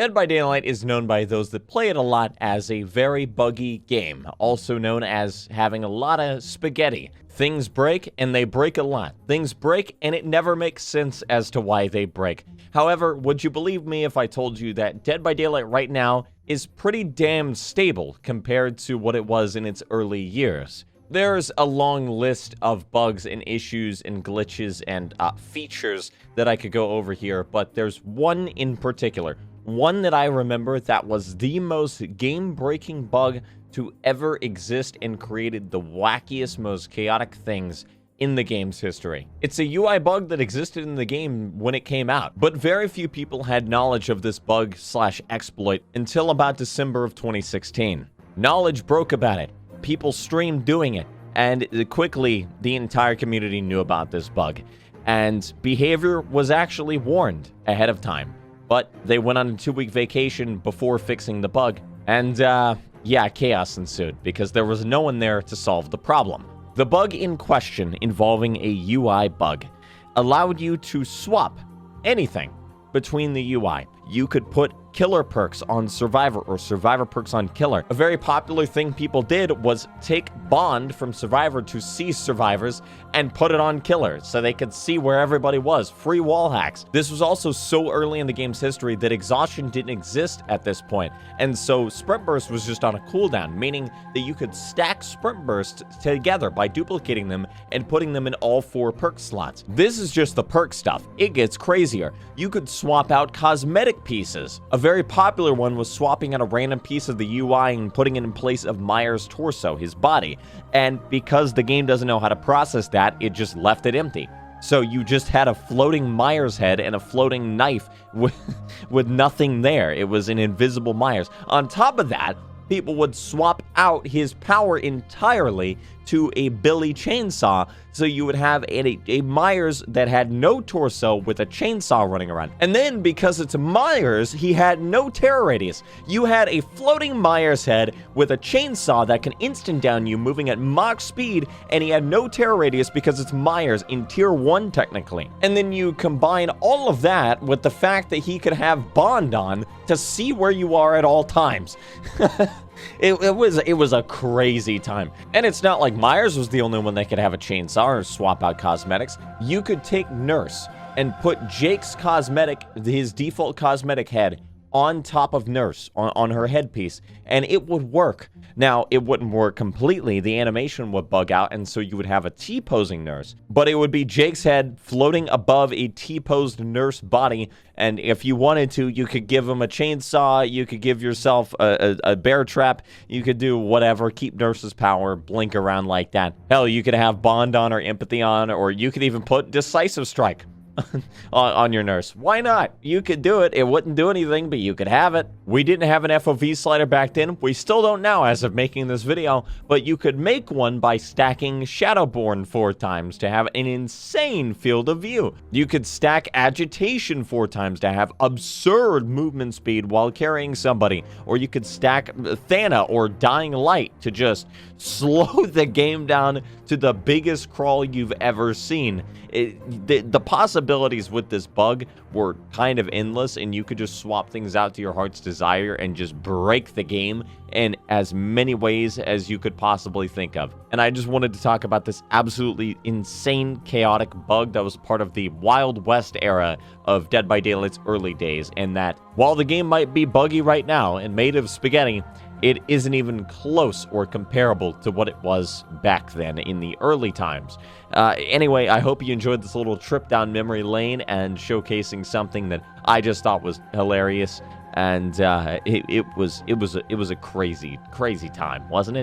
Dead by Daylight is known by those that play it a lot as a very buggy game, also known as having a lot of spaghetti. Things break, and they break a lot. Things break, and it never makes sense as to why they break. However, would you believe me if I told you that Dead by Daylight right now is pretty damn stable compared to what it was in its early years? There's a long list of bugs and issues and glitches and features that I could go over here, but there's one in particular. One that I remember that was the most game-breaking bug to ever exist and created the wackiest, most chaotic things in the game's history. It's a UI bug that existed in the game when it came out, but very few people had knowledge of this bug/exploit until about December of 2016. Knowledge broke about it. People streamed doing it, and quickly the entire community knew about this bug. And behavior was actually warned ahead of time, but they went on a 2-week vacation before fixing the bug, and yeah, chaos ensued because there was no one there to solve the problem. The bug in question, involving a UI bug, allowed you to swap anything between the UI. You could put killer perks on survivor or survivor perks on killer. A very popular thing people did was take bond from survivor to see survivors and put it on killer so they could see where everybody was. Free wall hacks. This was also so early in the game's history that exhaustion didn't exist at this point, and so sprint burst was just on a cooldown, meaning that you could stack sprint bursts together by duplicating them and putting them in all 4 perk slots. This is just the perk stuff. It gets crazier. You could swap out cosmetic pieces. A very popular one was swapping out a random piece of the UI and putting it in place of Myers' torso, his body. And because the game doesn't know how to process that, it just left it empty. So you just had a floating Myers head and a floating knife with nothing there. It was an invisible Myers. On top of that, people would swap out his power entirely to a Billy chainsaw, so you would have a Myers that had no torso with a chainsaw running around. And then, because it's a Myers, he had no terror radius. You had a floating Myers head with a chainsaw that can instant down you moving at Mach speed, and he had no terror radius because it's Myers in tier 1 technically. And then you combine all of that with the fact that he could have bond on to see where you are at all times. It was a crazy time. And it's not like Myers was the only one that could have a chainsaw or swap out cosmetics. You could take Nurse and put Jake's cosmetic, his default cosmetic head, on top of Nurse, on her headpiece, and it would work. Now, it wouldn't work completely. The animation would bug out, and so you would have a T-posing Nurse. But it would be Jake's head floating above a T-posed Nurse body, and if you wanted to, you could give him a chainsaw, you could give yourself a bear trap, you could do whatever, keep Nurse's power, blink around like that. Hell, you could have Bond on or Empathy on, or you could even put Decisive Strike on your Nurse. Why not? You could do it. It wouldn't do anything, but you could have it. We didn't have an FOV slider back then. We still don't now as of making this video, but you could make one by stacking Shadowborn 4 times to have an insane field of view. You could stack Agitation 4 times to have absurd movement speed while carrying somebody, or you could stack Thana or Dying Light to just slow the game down to the biggest crawl you've ever seen. The possibilities with this bug were kind of endless, and you could just swap things out to your heart's desire and just break the game in as many ways as you could possibly think of. And I just wanted to talk about this absolutely insane, chaotic bug that was part of the Wild West era of Dead by Daylight's early days, and that while the game might be buggy right now and made of spaghetti, it isn't even close or comparable to what it was back then in the early times. Anyway, I hope you enjoyed this little trip down memory lane and showcasing something that I just thought was hilarious. And it was a crazy time, wasn't it?